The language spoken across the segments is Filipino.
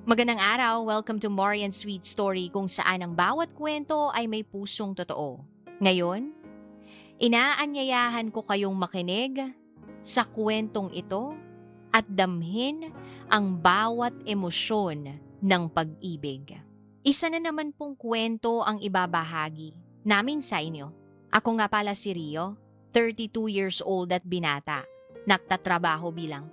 Magandang araw, welcome to Marian Sweet Story kung saan ang bawat kwento ay may pusong totoo. Ngayon, inaanyayahan ko kayong makinig sa kwentong ito at damhin ang bawat emosyon ng pag-ibig. Isa na naman pong kwento ang ibabahagi namin sa inyo. Ako nga pala si Rio, 32 years old at binata. Nagtatrabaho bilang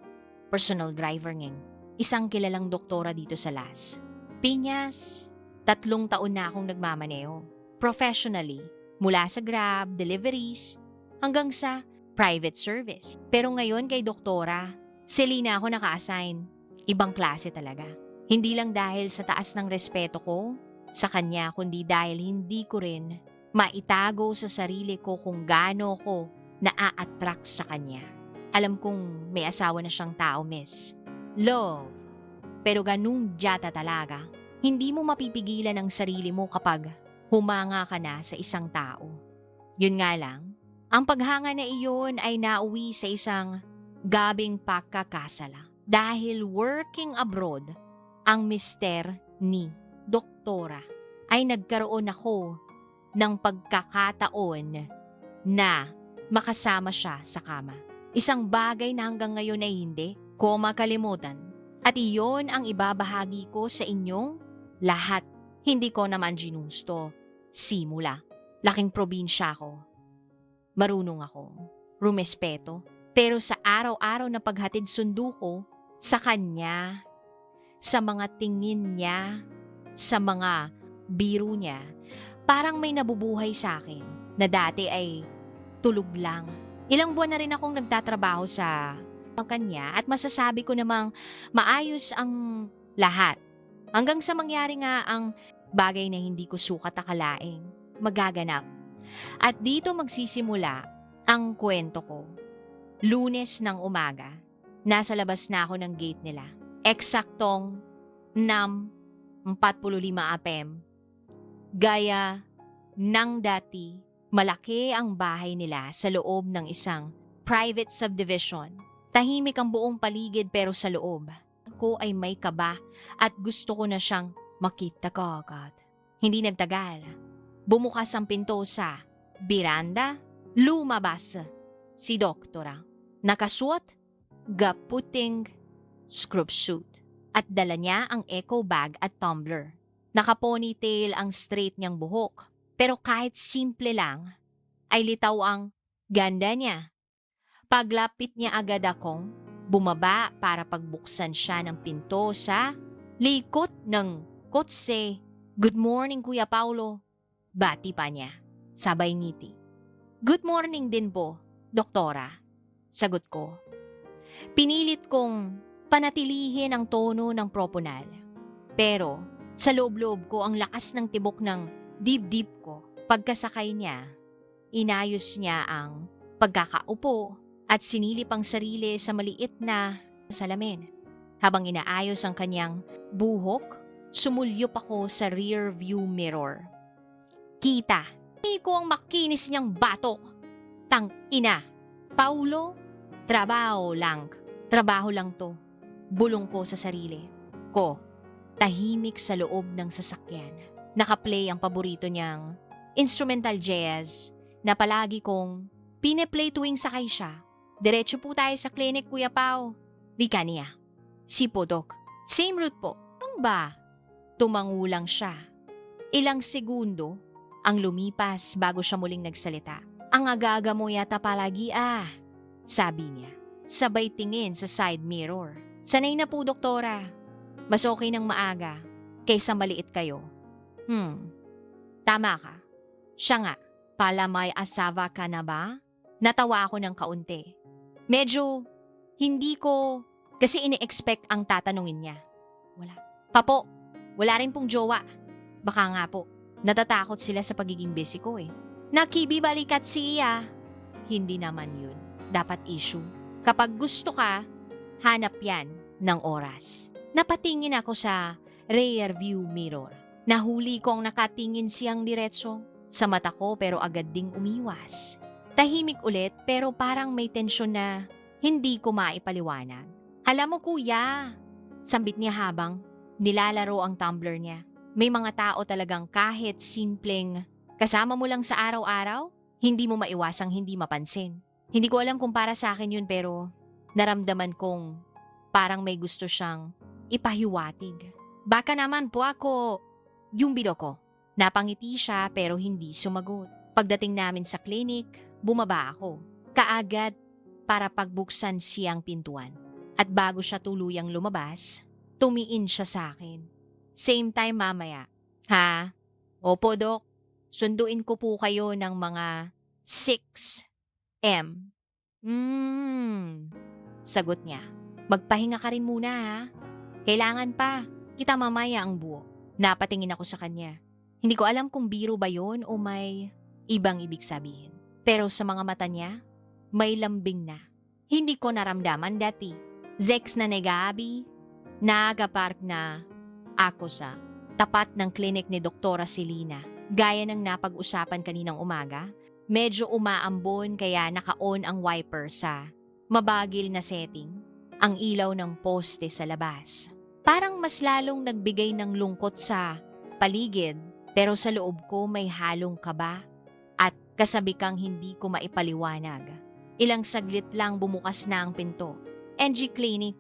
personal driver ngayon. Isang kilalang doktora dito sa Las Piñas. 3 taon na akong nagmamaneho. Professionally, mula sa Grab, deliveries, hanggang sa private service. Pero ngayon kay doktora, Selena ako naka-assign. Ibang klase talaga. Hindi lang dahil sa taas ng respeto ko sa kanya, kundi dahil hindi ko rin maitago sa sarili ko kung gaano ko naa-attract sa kanya. Alam kong may asawa na siyang tao, miss. Love. Pero ganung diyata talaga. Hindi mo mapipigilan ang sarili mo kapag humanga ka na sa isang tao. Yun nga lang, ang paghanga na iyon ay nauwi sa isang gabing pagkakasala. Dahil working abroad, ang mister ni doktora ay nagkaroon ako ng pagkakataon na makasama siya sa kama. Isang bagay na hanggang ngayon ay hindi ko makalimutan. At iyon ang ibabahagi ko sa inyong lahat. Hindi ko naman ginusto. Simula. Laking probinsya ko. Marunong ako. Rumespeto. Pero sa araw-araw na paghatid sundo ko sa kanya, sa mga tingin niya, sa mga biro niya, parang may nabubuhay sa akin na dati ay tulog lang. Ilang buwan na rin akong nagtatrabaho sa kanya at masasabi ko namang maayos ang lahat. Hanggang sa mangyari nga ang bagay na hindi ko sukat akalaing magaganap. At dito magsisimula ang kwento ko. Lunes ng umaga, nasa labas na ako ng gate nila. Eksaktong 6:45 AM. Gaya ng dati, malaki ang bahay nila sa loob ng isang private subdivision. Tahimik ang buong paligid pero sa loob ko ay may kaba at gusto ko na siyang makita kaagad. Hindi nagtagal. Bumukas ang pinto sa biranda. Lumabas si doktora. Nakasuot, gaputing scrub suit at dala niya ang eco bag at tumbler. Nakaponytail ang straight niyang buhok. Pero kahit simple lang, ay litaw ang ganda niya. Paglapit niya agad akong bumaba para pagbuksan siya ng pinto sa likod ng kotse. Good morning, Kuya Paulo. Bati pa niya. Sabay ngiti. Good morning din po, doktora. Sagot ko. Pinilit kong panatilihin ang tono ng proponal. Pero sa loob-loob ko ang lakas ng tibok ng dibdib ko. Pagkasakay niya, inayos niya ang pagkakaupo at sinilip ang sarili sa maliit na salamin. Habang inaayos ang kanyang buhok, sumulyop ako sa rear view mirror. Kita, ko ang makinis niyang batok. Tang ina. Paulo, trabaho lang. Trabaho lang to. Bulong ko sa sarili ko. Tahimik sa loob ng sasakyan. Nakaplay ang paborito niyang instrumental jazz na palagi kong pineplay tuwing sakay siya. Diretso po tayo sa clinic, Kuya Pao. Wika niya. Si Podok. Same route po. Ang ba? Tumangulang siya. Ilang segundo ang lumipas bago siya muling nagsalita. Ang aga-aga mo yata palagi sabi niya. Sabay tingin sa side mirror. Sanay na po, doktora. Mas okay nang maaga kaysa maliit kayo. Tama ka. Siya nga, pala may asawa ka na ba? Natawa ako ng kaunti. Medyo hindi ko kasi ini-expect ang tatanungin niya. Wala. Papo, wala rin pong jowa. Baka nga po, natatakot sila sa pagiging busy ko eh. Nakibibalikat siya. Hindi naman yun. Dapat issue. Kapag gusto ka, hanap yan ng oras. Napatingin ako sa rear view mirror. Nahuli ko ang nakatingin siyang diretso sa mata ko pero agad ding umiwas. Tahimik ulit pero parang may tensyon na hindi ko maipaliwanag. Alam mo kuya, sambit niya habang Nilalaro ang tumbler niya. May mga tao talagang kahit simpleng kasama mo lang sa araw-araw, hindi mo maiwasang hindi mapansin. Hindi ko alam kung para sa akin yun pero naramdaman kong parang may gusto siyang ipahiwatig. Baka naman po ako yung biro ko. Napangiti siya pero hindi sumagot. Pagdating namin sa clinic, bumaba ako. Kaagad para pagbuksan siyang pintuan. At bago siya tuluyang lumabas, tumiin siya sa akin. Same time mamaya. Ha? Opo, Dok. Sunduin ko po kayo ng mga 6 m. Sagot niya. Magpahinga ka rin muna ha. Kailangan pa. Kita mamaya ang buo. Napatingin ako sa kanya. Hindi ko alam kung biro ba yun o may ibang ibig sabihin. Pero sa mga mata niya, may lambing na. Hindi ko naramdaman dati. Zex na negabi, nagapark na ako sa tapat ng klinik ni Doktora Selena. Gaya ng napag-usapan kaninang umaga, medyo umaambon kaya naka-on ang wiper sa mabagil na setting, ang ilaw ng poste sa labas. Parang mas lalong nagbigay ng lungkot sa paligid pero sa loob ko may halong kaba at kasabikang hindi ko maipaliwanag. Ilang saglit lang bumukas na ang pinto. NG Clinic.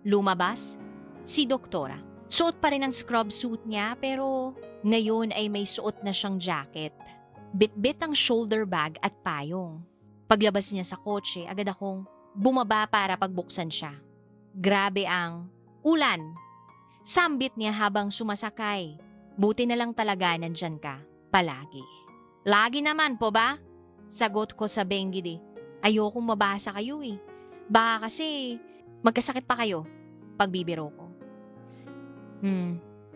Lumabas si Doktora. Suot pa rin ang scrub suit niya pero ngayon ay may suot na siyang jacket. Bit-bit ang shoulder bag at payong. Paglabas niya sa kotse, agad akong bumaba para pagbuksan siya. Grabe ang ulan. Sambit niya habang sumasakay. Buti na lang talaga nandyan ka. Palagi. Lagi naman po ba? Sagot ko sa Bengidi. Ayokong mabasa kayo eh. Baka kasi magkasakit pa kayo. Pagbibiro ko.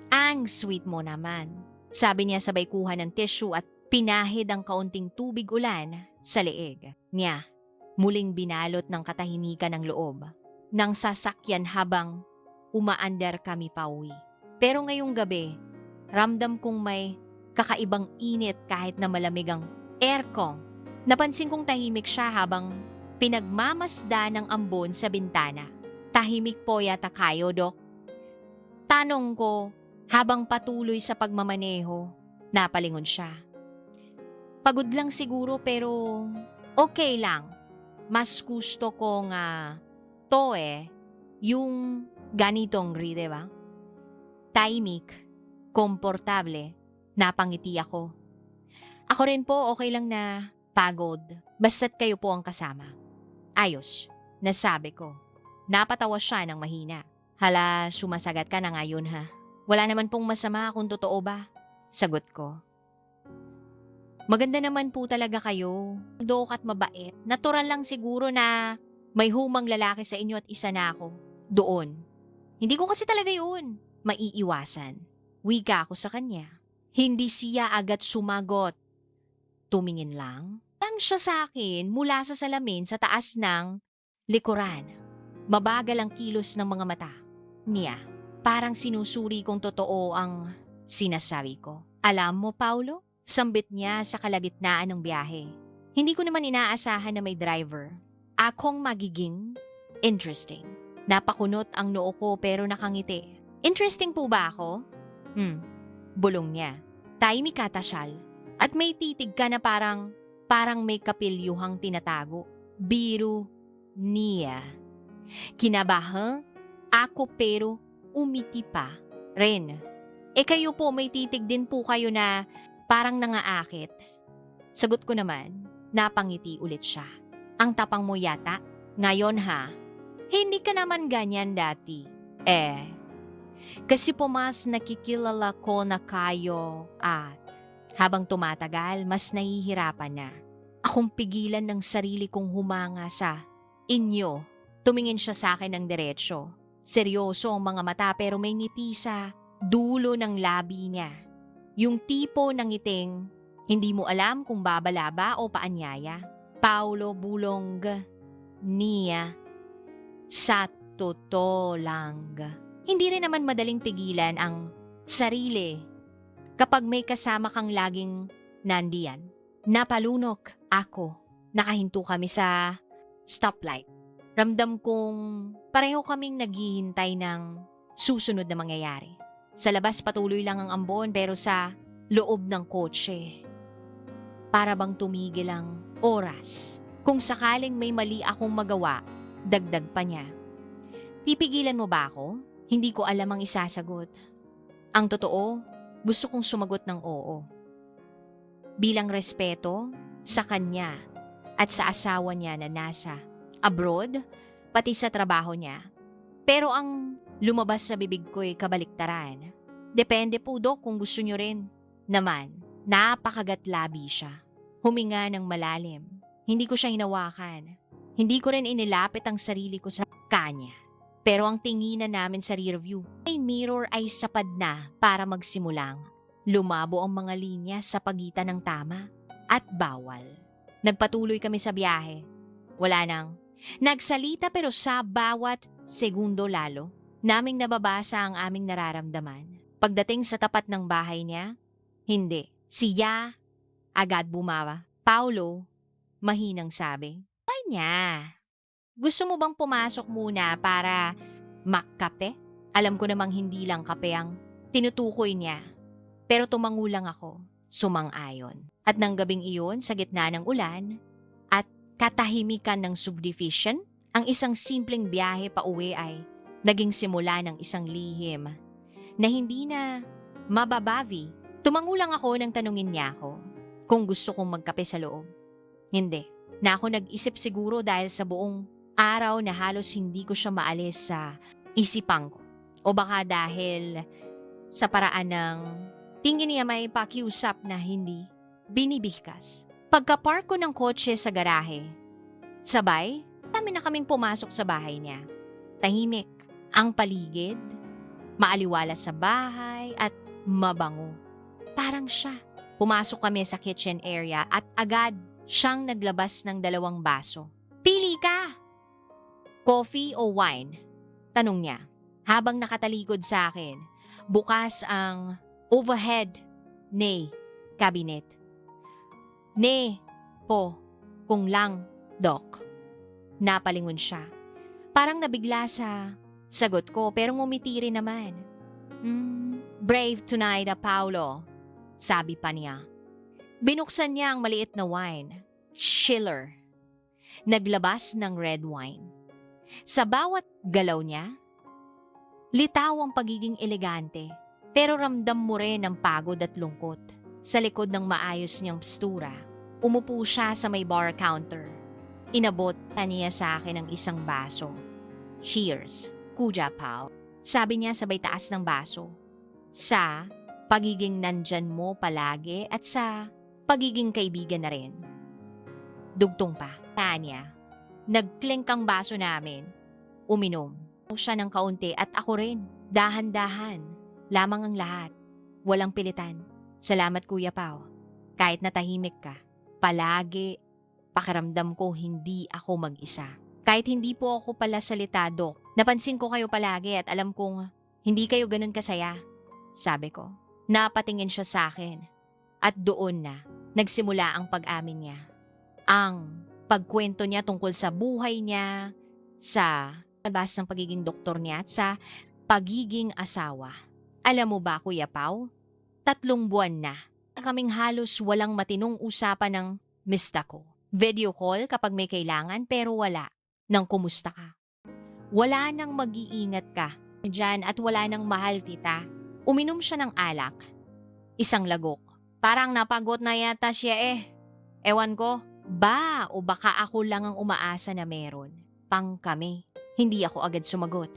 Ang sweet mo naman. Sabi niya sabay kuha ng tissue at pinahid ang kaunting tubig ulan sa leeg niya. Muling binalot ng katahimikan ng loob ng sasakyan habang umaandar kami pauwi. Pero ngayong gabi, ramdam kong may kakaibang init kahit na malamig ang aircon. Napansin kong tahimik siya habang pinagmamasda ng ambon sa bintana. Tahimik po yata kayo, Dok. Tanong ko habang patuloy sa pagmamaneho. Napalingon siya. Pagod lang siguro pero okay lang. Mas gusto ko nga yung ganitong di ba? Tahimik, komportable, napangiti ako. Ako rin po okay lang na pagod, basta't kayo po ang kasama. Ayos, nasabi ko. Napatawa siya ng mahina. Hala, sumasagat ka na ngayon ha. Wala naman pong masama kung totoo ba? Sagot ko. Maganda naman po talaga kayo. Dok at mabait. Natural lang siguro na may humang lalaki sa inyo at isa na ako. Doon. Hindi ko kasi talaga yun maiiwasan. Wika ako sa kanya. Hindi siya agad sumagot. Tumingin lang siya sa akin mula sa salamin sa taas ng likuran. Mabagal ang kilos ng mga mata niya. Parang sinusuri kung totoo ang sinasabi ko. Alam mo, Paulo? Sambit niya sa kalagitnaan ng biyahe. Hindi ko naman inaasahan na may driver. Akong magiging interesting. Napakunot ang noo ko pero nakangiti. Interesting po ba ako? Bulong niya. Tahimik ka, Tasyal. At may titig ka na parang may kapilyuhang tinatago. Biro niya. Kinabahang ako pero umiti pa rin. Kayo po may titig din po kayo na parang nangaakit. Sagot ko naman, napangiti ulit siya. Ang tapang mo yata. Ngayon ha, hindi ka naman ganyan dati. Kasi po mas nakikilala ko na kayo at habang tumatagal, mas nahihirapan na. Akong pigilan ng sarili kong humanga sa inyo. Tumingin siya sa akin ng diretsyo. Seryoso ang mga mata pero may ngiti sa dulo ng labi niya. Yung tipo ng ngiting, hindi mo alam kung babalaba o paanyaya. Paulo bulong niya sa totoo lang. Hindi rin naman madaling pigilan ang sarili kapag may kasama kang laging nandiyan. Napalunok ako. Nakahinto kami sa stoplight. Ramdam kong pareho kaming naghihintay ng susunod na mangyayari. Sa labas patuloy lang ang ambon pero sa loob ng kotse, para bang tumigil ang oras. Kung sakaling may mali akong magawa, dagdag pa niya. Pipigilan mo ba ako? Hindi ko alam ang isasagot. Ang totoo, gusto kong sumagot ng oo. Bilang respeto sa kanya at sa asawa niya na nasa abroad, pati sa trabaho niya. Pero ang lumabas sa bibig ko'y kabaliktaran. Depende po, Dok, kung gusto nyo rin. Naman, napakagatlabi siya. Huminga ng malalim. Hindi ko siya hinawakan. Hindi ko rin inilapit ang sarili ko sa kanya. Pero ang tinginan namin sa rear view ay mirror ay sapad na para magsimulang. Lumabo ang mga linya sa pagitan ng tama at bawal. Nagpatuloy kami sa biyahe. Wala nang nagsalita pero sa bawat segundo lalo, naming nababasa ang aming nararamdaman. Pagdating sa tapat ng bahay niya, hindi. Siya agad bumawa. Paulo, mahinang sabi, "Kanya, gusto mo bang pumasok muna para makkape?" Alam ko namang hindi lang kape ang tinutukoy niya. Pero tumango lang ako, sumang-ayon. At nang gabing iyon, sa gitna ng ulan at katahimikan ng subdivision, ang isang simpleng biyahe pa uwi ay naging simula ng isang lihim na hindi na mababawi. Tumango lang ako nang tanungin niya ako kung gusto kong magkape sa loob. Hindi. Na ako nag-isip siguro dahil sa buong araw na halos hindi ko siya maalis sa isipan ko. O baka dahil sa paraan ng tingin niya may pakiusap na hindi binibigkas. Pagka-park ko ng kotse sa garahe, sabay, kami na kaming pumasok sa bahay niya. Tahimik ang paligid, maaliwala sa bahay at mabango. Parang siya. Pumasok kami sa kitchen area at agad siyang naglabas ng 2 baso. "Pili ka! Coffee o wine?" Tanong niya. Habang nakatalikod sa akin, bukas ang overhead cabinet. "Ne po, kung lang, Doc." Napalingon siya. Parang nabigla sa sagot ko pero ngumiti rin naman. Brave tonight, Paulo," sabi pa niya. Binuksan niya ang maliit na wine. Schiller. Naglabas ng red wine. Sa bawat galaw niya, litaw ang pagiging elegante. Pero ramdam mo rin ang pagod at lungkot. Sa likod ng maayos niyang postura, umupo siya sa may bar counter. Inabot niya sa akin ang isang baso. "Cheers, Kuya Pao," sabi niya sabay taas ng baso. "Sa pagiging nandyan mo palagi at sa pagiging kaibigan na rin." Dugtong pa. Niya. Nagklink ang baso namin. Uminom. Siya ng kaunti at ako rin. Dahan-dahan. Lamang ang lahat. Walang pilitan. "Salamat, Kuya Pao. Kahit natahimik ka, palagi pakiramdam ko hindi ako mag-isa. Kahit hindi po ako pala salitado, napansin ko kayo palagi at alam kong hindi kayo ganun kasaya," sabi ko. Napatingin siya sa akin. At doon na nagsimula ang pag-amin niya. Ang pagkwento niya tungkol sa buhay niya, sa labas ng pagiging doktor niya at sa pagiging asawa. Alam mo ba, Kuya Pao, 3 buwan na kaming halos walang matinong usapan ng mista ko. Video call kapag may kailangan pero wala nang kumusta ka. Wala nang mag-iingat ka dyan at wala nang mahal tita. Uminom siya ng alak. Isang lagok. Parang napagod na yata siya eh. Ewan ko, ba o baka ako lang ang umaasa na meron. Pang kami. Hindi ako agad sumagot.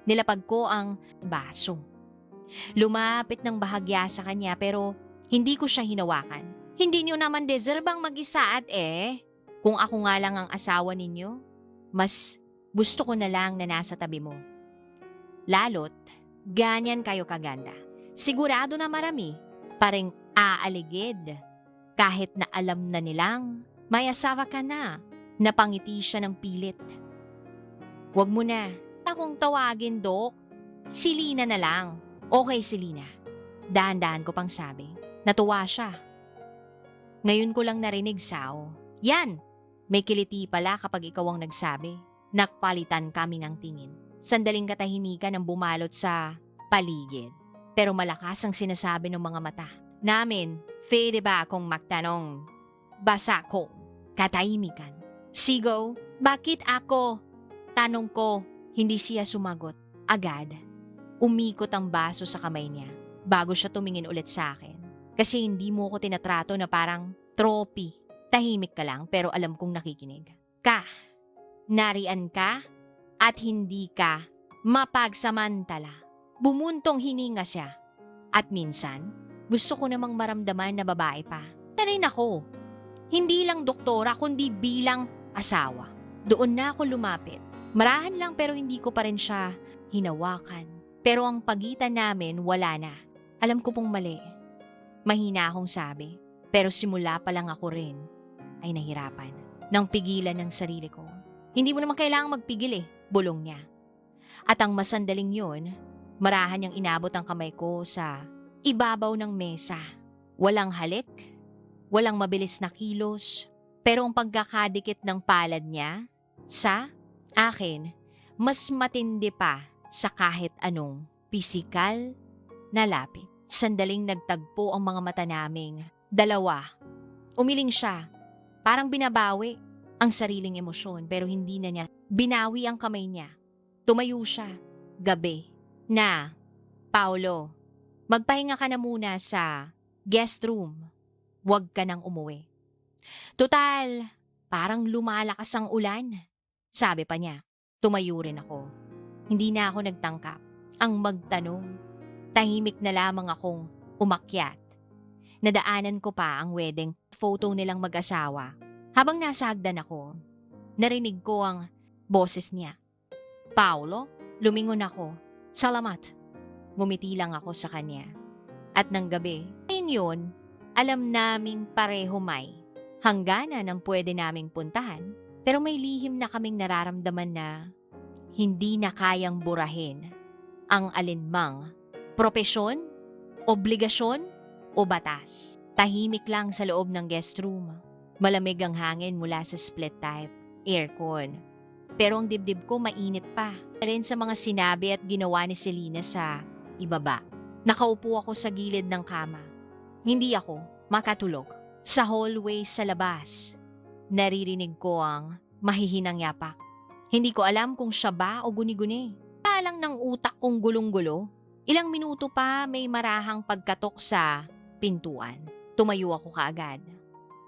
Nilapag ko ang baso. Lumapit ng bahagya sa kanya pero hindi ko siya hinawakan. "Hindi niyo naman deserve ang mag-isa at kung ako nga lang ang asawa ninyo, mas gusto ko na lang na nasa tabi mo. Lalo't ganyan kayo kaganda. Sigurado na marami paring aaligid kahit na alam na nilang may asawa ka na." Napangiti siya ng pilit. "Wag mo na. Akong tawagin, Dok. Silina na lang." "Okay, Silina." Dahan-dahan ko pang sabi. Natuwa siya. Ngayon ko lang narinig, Sao. "Yan!" May kiliti pala kapag ikaw ang nagsabi. Nakpalitan kami ng tingin. Sandaling katahimikan ang bumalot sa paligid. Pero malakas ang sinasabi ng mga mata namin. Pwede ba akong magtanong? Basa ko. Katahimikan. Sigaw, bakit ako? Tanong ko. Hindi siya sumagot. Agad. Umikot ang baso sa kamay niya bago siya tumingin ulit sa akin. Kasi hindi mo ko tinatrato na parang trophy. Tahimik ka lang pero alam kong nakikinig. Narian ka at hindi ka mapagsamantala. Bumuntong hininga siya. At minsan, gusto ko namang maramdaman na babae pa. Na rin ako. Hindi lang doktora kundi bilang asawa. Doon na ako lumapit. Marahan lang pero hindi ko pa rin siya hinawakan. Pero ang pagitan namin wala na. Alam ko pong mali. Mahina akong sabi. Pero simula pa lang ako rin ay nahirapan nang pigilan ng sarili ko. Hindi mo naman kailangang magpigil bulong niya. At ang masandaling yun, marahan niyang inabot ang kamay ko sa ibabaw ng mesa. Walang halik, walang mabilis na kilos, pero ang pagkakadikit ng palad niya sa akin, mas matindi pa sa kahit anong pisikal na lapit. Sandaling nagtagpo ang mga mata naming dalawa. Umiling siya, parang binabawi ang sariling emosyon pero hindi na niya binawi ang kamay niya. Tumayo siya, gabi, na, Paulo, magpahinga ka na muna sa guest room. Huwag ka nang umuwi. Total, parang lumalakas ang ulan. Sabi pa niya, tumayo rin ako. Hindi na ako nagtangkap ang magtanong. Tahimik na lamang akong umakyat. Nadaanan ko pa ang wedding photo nilang mag-asawa. Habang nasa hagdan ako, narinig ko ang boses niya. Paulo, lumingon ako. Salamat. Ngumiti lang ako sa kanya. At ng gabi, yun, alam naming pareho may hangganan ang pwede naming puntahan, pero may lihim na kaming nararamdaman na hindi na kayang burahin ang alinmang propesyon, obligasyon o batas. Tahimik lang sa loob ng guest room. Malamig ang hangin mula sa split type aircon. Pero ang dibdib ko mainit pa. Rin sa mga sinabi at ginawa ni Selena sa ibaba. Nakaupo ako sa gilid ng kama. Hindi ako makatulog. Sa hallway sa labas, naririnig ko ang mahihinang yapak. Hindi ko alam kung siya ba o guni-guni. Talang ng utak kong gulong-gulo. Ilang minuto pa may marahang pagkatok sa pintuan. Tumayo ako kaagad.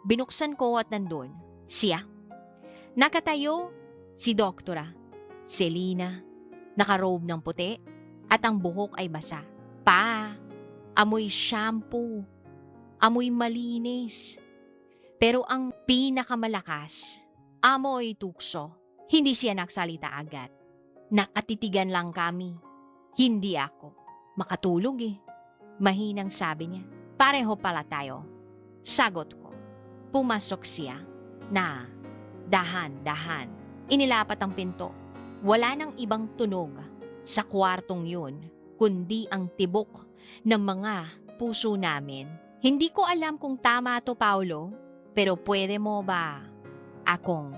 Binuksan ko at nandun, siya. Nakatayo, si Doktora, Selena, nakarobe ng puti at ang buhok ay basa. Amoy shampoo, amoy malinis. Pero ang pinakamalakas, amoy tukso. Hindi siya nagsalita agad. Nakatitigan lang kami. Hindi ako makatulog Mahinang sabi niya, pareho pala tayo. Sagot ko. Pumasok siya na dahan-dahan. Inilapat ang pinto. Wala nang ibang tunog sa kwartong yun, kundi ang tibok ng mga puso namin. Hindi ko alam kung tama to, Paulo, pero pwede mo ba akong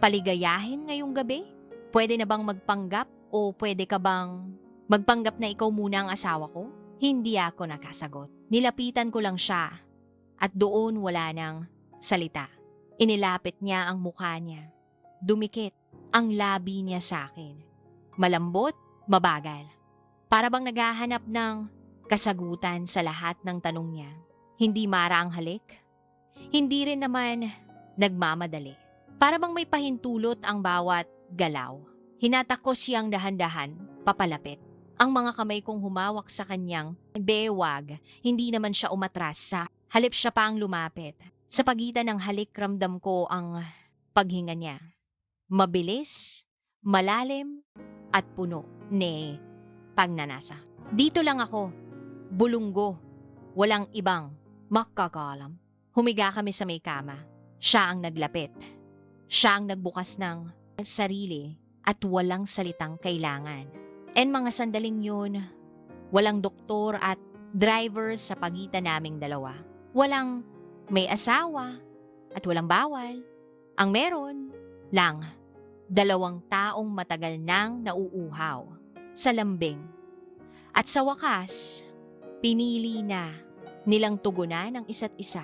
paligayahin ngayong gabi? Pwede na bang magpanggap o pwede ka bang magpanggap na ikaw muna ang asawa ko? Hindi ako nakasagot. Nilapitan ko lang siya at doon wala nang salita. Inilapit niya ang mukha niya. Dumikit ang labi niya sa akin. Malambot, mabagal. Para bang naghahanap ng kasagutan sa lahat ng tanong niya. Hindi mara ang halik. Hindi rin naman nagmamadali. Para bang may pahintulot ang bawat galaw. Hinatak ko siyang dahan-dahan, papalapit. Ang mga kamay kong humawak sa kanyang bewag. Hindi naman siya umatras sa halip siya pa ang lumapit. Sa pagitan ng halik ramdam ko ang paghinga niya. Mabilis, malalim, at puno ni pagnanasa. Dito lang ako, bulunggo, walang ibang makakalam. Humiga kami sa may kama. Siya ang naglapit. Siya ang nagbukas ng sarili at walang salitang kailangan. And mga sandaling yun, walang doktor at driver sa pagitan naming dalawa. Walang may asawa at walang bawal. Ang meron lang 2 taong matagal nang nauuhaw sa lambing. At sa wakas, pinili na nilang tugunan ang isa't isa.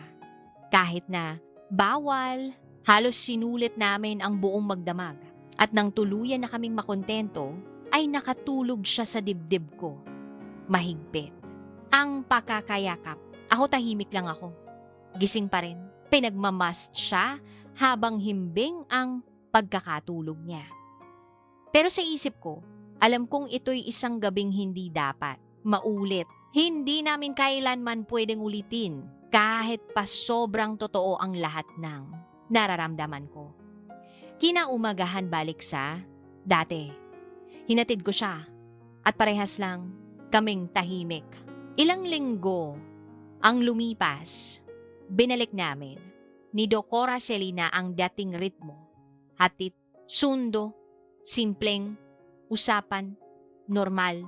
Kahit na bawal, halos sinulit namin ang buong magdamag. At nang tuluyan na kaming makontento, ay nakatulog siya sa dibdib ko. Mahigpit. Ang pakakayakap. Ako tahimik lang ako. Gising pa rin. Pinagmamast siya habang himbing ang pagkakatulog niya. Pero sa isip ko, alam kong ito'y isang gabing hindi dapat maulit. Hindi namin kailanman pwedeng ulitin kahit pa sobrang totoo ang lahat ng nararamdaman ko. Kinaumagahan balik sa dati. Hinatid ko siya at parehas lang kaming tahimik. Ilang linggo ang lumipas, binalik namin ni Dokora Selina ang dating ritmo. Hatid, sundo, simpleng, usapan, normal,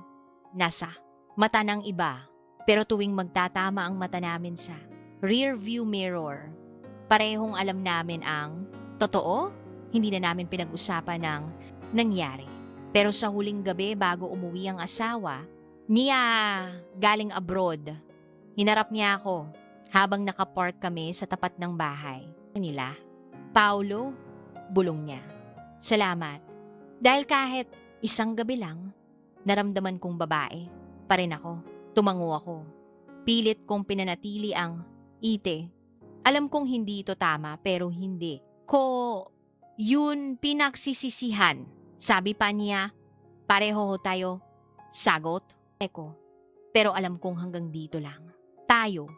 nasa mata ng iba. Pero tuwing magtatama ang mata namin sa rear view mirror, parehong alam namin ang totoo, hindi na namin pinag-usapan ng nangyari. Pero sa huling gabi bago umuwi ang asawa, niya galing abroad, hinarap niya ako habang nakapark kami sa tapat ng bahay nila. Paulo, bulong niya. Salamat. Dahil kahit isang gabi lang, naramdaman kong babae pa rin ako. Tumango ako. Pilit kong pinanatili ang ite. Alam kong hindi ito tama pero hindi ko yun pinagsisisihan. Sabi pa niya, pareho ho tayo. Sagot, eko. Pero alam kong hanggang dito lang. Tayo.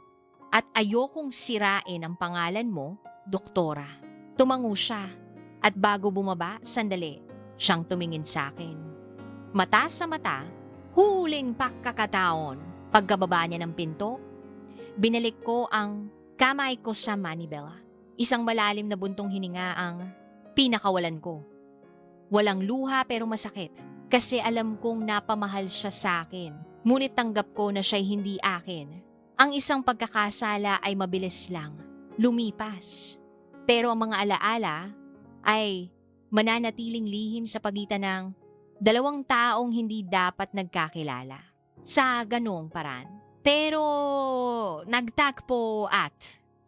At ayokong sirain ang pangalan mo, doktora. Tumango siya. At bago bumaba, sandali, siyang tumingin sa akin. Mata sa mata, huling pagkakataon. Pagkababa niya ng pinto, binalik ko ang kamay ko sa manibela. Isang malalim na buntong hininga ang pinakawalan ko. Walang luha pero masakit. Kasi alam kong napamahal siya sa akin. Ngunit tanggap ko na siya'y hindi akin. Ang isang pagkakasala ay mabilis lang. Lumipas. Pero ang mga alaala ay mananatiling lihim sa pagitan ng 2 taong hindi dapat nagkakilala. Sa ganong paraan. Pero nagtakpo at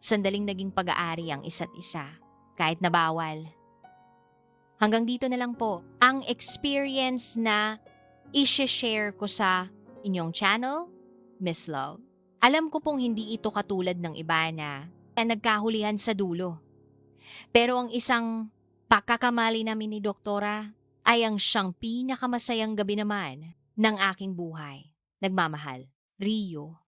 sandaling naging pag-aari ang isa't isa. Kahit na bawal. Hanggang dito na lang po ang experience na i-share ko sa inyong channel, Miss Love. Alam ko pong hindi ito katulad ng iba na nagkahulihan sa dulo. Pero ang isang pagkakamali namin ni Doktora ay ang siyang pinakamasayang gabi naman ng aking buhay. Nagmamahal, Rio.